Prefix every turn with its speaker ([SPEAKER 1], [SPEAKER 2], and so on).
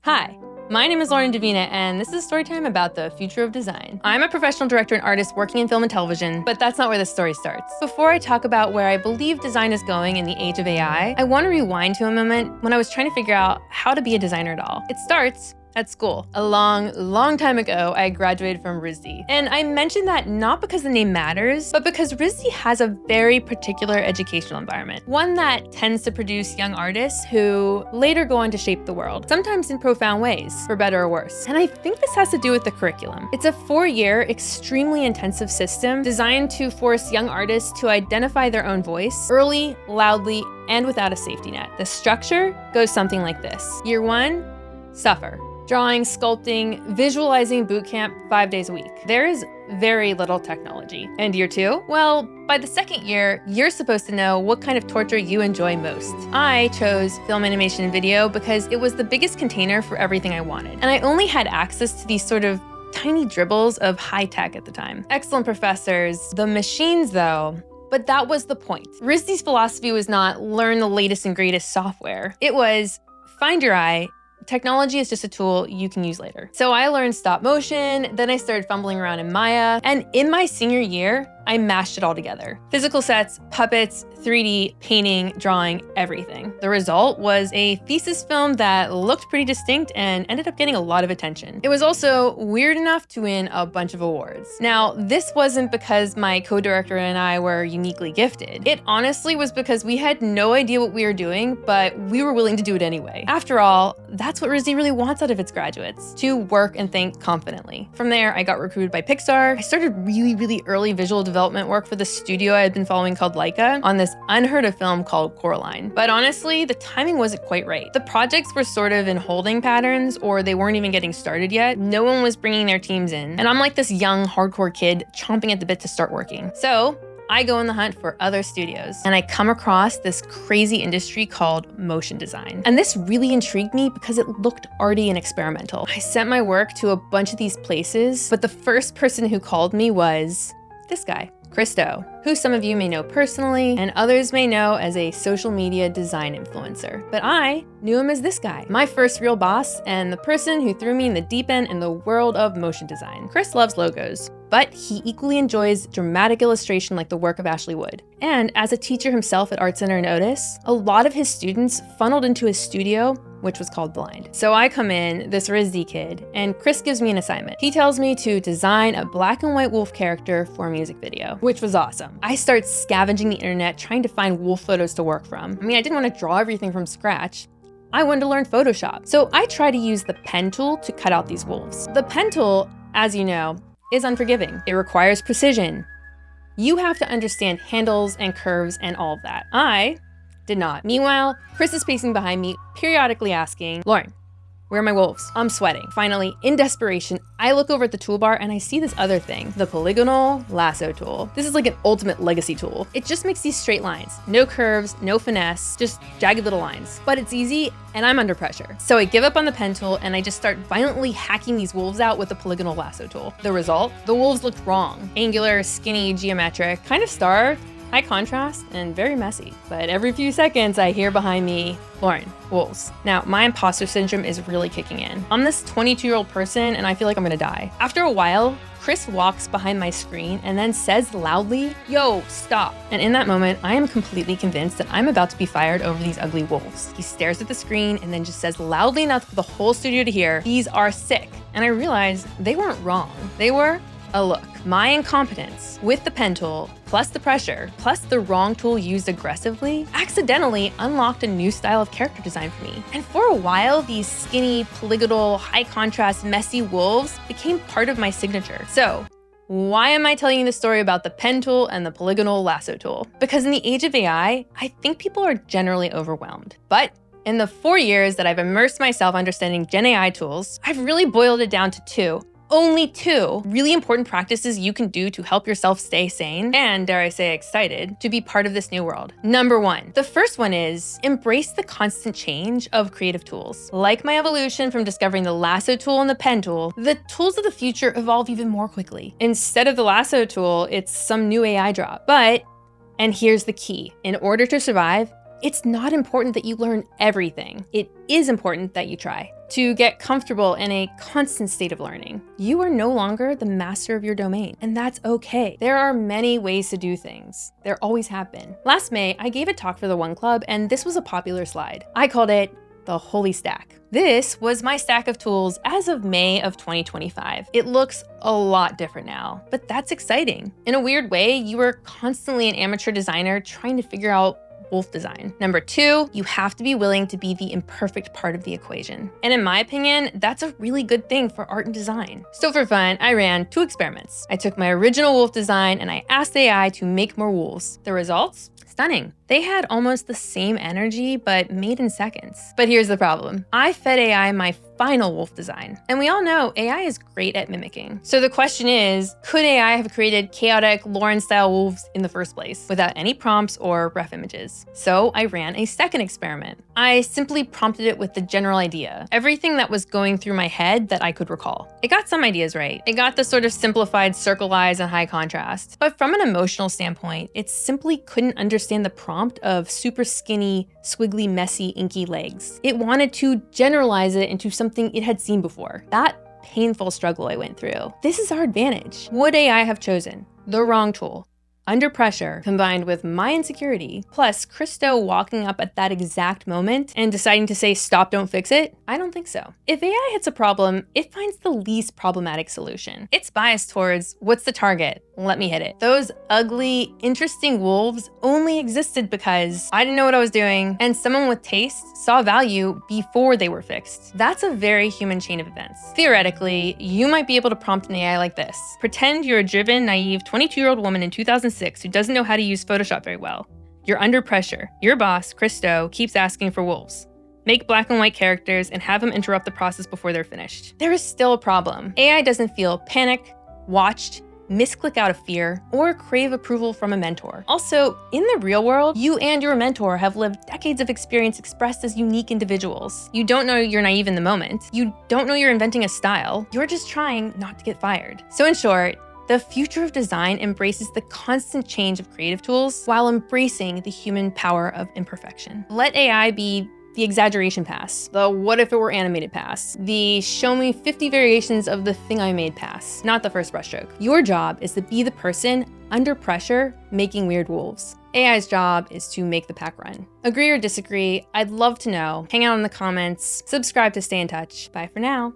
[SPEAKER 1] Hi, my name is Lauren Davina, and this is a story time about the future of design. I'm a professional director and artist working in film and television, but that's not where the story starts. Before I talk about where I believe design is going in the age of AI, I want to rewind to a moment when I was trying to figure out how to be a designer at all. It starts at school. A long time ago, I graduated from RISD. And I mentioned that not because the name matters, but because RISD has a very particular educational environment. One that tends to produce young artists who later go on to shape the world, sometimes in profound ways, for better or worse. And I think this has to do with the curriculum. It's a 4-year, extremely intensive system designed to force young artists to identify their own voice early, loudly, and without a safety net. The structure goes something like this. Year 1, suffer. Drawing, sculpting, visualizing bootcamp 5 days a week. There is very little technology. And year 2? Well, by the second year, you're supposed to know what kind of torture you enjoy most. I chose film, animation, and video because it was the biggest container for everything I wanted. And I only had access to these sort of tiny dribbles of high tech at the time. Excellent professors. The machines, though, but that was the point. RISD's philosophy was not learn the latest and greatest software. It was find your eye. Technology is just a tool you can use later. So I learned stop motion, then I started fumbling around in Maya, and in my senior year, I mashed it all together. Physical sets, puppets, 3D, painting, drawing, everything. The result was a thesis film that looked pretty distinct and ended up getting a lot of attention. It was also weird enough to win a bunch of awards. Now, this wasn't because my co-director and I were uniquely gifted. It honestly was because we had no idea what we were doing, but we were willing to do it anyway. After all, that's what RISD really wants out of its graduates, to work and think confidently. From there, I got recruited by Pixar. I started really early visual development work for the studio I had been following called Laika on this unheard of film called Coraline. But honestly, the timing wasn't quite right. The projects were sort of in holding patterns, or they weren't even getting started yet. No one was bringing their teams in. And I'm like this young, hardcore kid chomping at the bit to start working. So I go on the hunt for other studios, and I come across this crazy industry called motion design. And this really intrigued me because it looked arty and experimental. I sent my work to a bunch of these places, but the first person who called me was this guy, Christo, who some of you may know personally and others may know as a social media design influencer. But I knew him as this guy, my first real boss and the person who threw me in the deep end in the world of motion design. Chris loves logos, but he equally enjoys dramatic illustration like the work of Ashley Wood. And as a teacher himself at Art Center in Otis, a lot of his students funneled into his studio, which was called Blind. So I come in, this RISD kid, and Chris gives me an assignment. He tells me to design a black and white wolf character for a music video, which was awesome. I start scavenging the internet trying to find wolf photos to work from. I mean, I didn't want to draw everything from scratch. I wanted to learn Photoshop. So I try to use the pen tool to cut out these wolves. The pen tool, as you know, is unforgiving. It requires precision. You have to understand handles and curves and all of that. I did not. Meanwhile, Chris is pacing behind me, periodically asking, Lauren, where are my wolves? I'm sweating. Finally, in desperation, I look over at the toolbar and I see this other thing, the polygonal lasso tool. This is like an ultimate legacy tool. It just makes these straight lines. No curves, no finesse, just jagged little lines. But it's easy and I'm under pressure. So I give up on the pen tool and I just start violently hacking these wolves out with the polygonal lasso tool. The result? The wolves looked wrong. Angular, skinny, geometric, kind of starved, high contrast, and very messy. But every few seconds, I hear behind me, Lauren, wolves. Now, my imposter syndrome is really kicking in. I'm this 22-year-old person, and I feel like I'm gonna die. After a while, Chris walks behind my screen and then says loudly, yo, stop. And in that moment, I am completely convinced that I'm about to be fired over these ugly wolves. He stares at the screen and then just says loudly enough for the whole studio to hear, these are sick. And I realized they weren't wrong. They were a look. My incompetence with the pen tool, plus the pressure, plus the wrong tool used aggressively, accidentally unlocked a new style of character design for me. And for a while, these skinny, polygonal, high contrast, messy wolves became part of my signature. So why am I telling you this story about the pen tool and the polygonal lasso tool? Because in the age of AI, I think people are generally overwhelmed. But in the 4 years that I've immersed myself understanding Gen AI tools, I've really boiled it down to only two really important practices you can do to help yourself stay sane and, dare I say, excited to be part of this new world. Number 1, the first one is embrace the constant change of creative tools. Like my evolution from discovering the lasso tool and the pen tool, the tools of the future evolve even more quickly. Instead of the lasso tool, it's some new AI drop. But, and here's the key, in order to survive, It's not important that you learn everything. It is important that you try. To get comfortable in a constant state of learning. You are no longer the master of your domain, and that's okay. There are many ways to do things. There always have been. Last May, I gave a talk for the One Club, and this was a popular slide. I called it the Holy Stack. This was my stack of tools as of May of 2025. It looks a lot different now, but that's exciting. In a weird way, you are constantly an amateur designer trying to figure out wolf design. Number 2, you have to be willing to be the imperfect part of the equation. And in my opinion, that's a really good thing for art and design. So for fun, I ran 2 experiments. I took my original wolf design and I asked AI to make more wolves. The results? Stunning. They had almost the same energy, but made in seconds. But here's the problem. I fed AI my final wolf design. And we all know AI is great at mimicking. So the question is, could AI have created chaotic Lauren-style wolves in the first place without any prompts or ref images? So I ran a second experiment. I simply prompted it with the general idea, everything that was going through my head that I could recall. It got some ideas right. It got the sort of simplified circle eyes and high contrast. But from an emotional standpoint, it simply couldn't understand the prompt of super skinny, squiggly, messy, inky legs. It wanted to generalize it into something it had seen before. That painful struggle I went through. This is our advantage. Would AI have chosen the wrong tool? Under pressure, combined with my insecurity, plus Christo walking up at that exact moment and deciding to say, stop, don't fix it? I don't think so. If AI hits a problem, it finds the least problematic solution. It's biased towards, what's the target? Let me hit it. Those ugly, interesting wolves only existed because I didn't know what I was doing, and someone with taste saw value before they were fixed. That's a very human chain of events. Theoretically, you might be able to prompt an AI like this. Pretend you're a driven, naive 22-year-old woman in 2006 who doesn't know how to use Photoshop very well. You're under pressure. Your boss, Christo, keeps asking for wolves. Make black and white characters and have them interrupt the process before they're finished. There is still a problem. AI doesn't feel panicked, watched, misclick out of fear, or crave approval from a mentor. Also, in the real world, you and your mentor have lived decades of experience expressed as unique individuals. You don't know you're naive in the moment. You don't know you're inventing a style. You're just trying not to get fired. So in short, the future of design embraces the constant change of creative tools while embracing the human power of imperfection. Let AI be the exaggeration pass, the what if it were animated pass, the show me 50 variations of the thing I made pass, not the first brushstroke. Your job is to be the person under pressure making weird wolves. AI's job is to make the pack run. Agree or disagree? I'd love to know. Hang out in the comments, subscribe to stay in touch. Bye for now.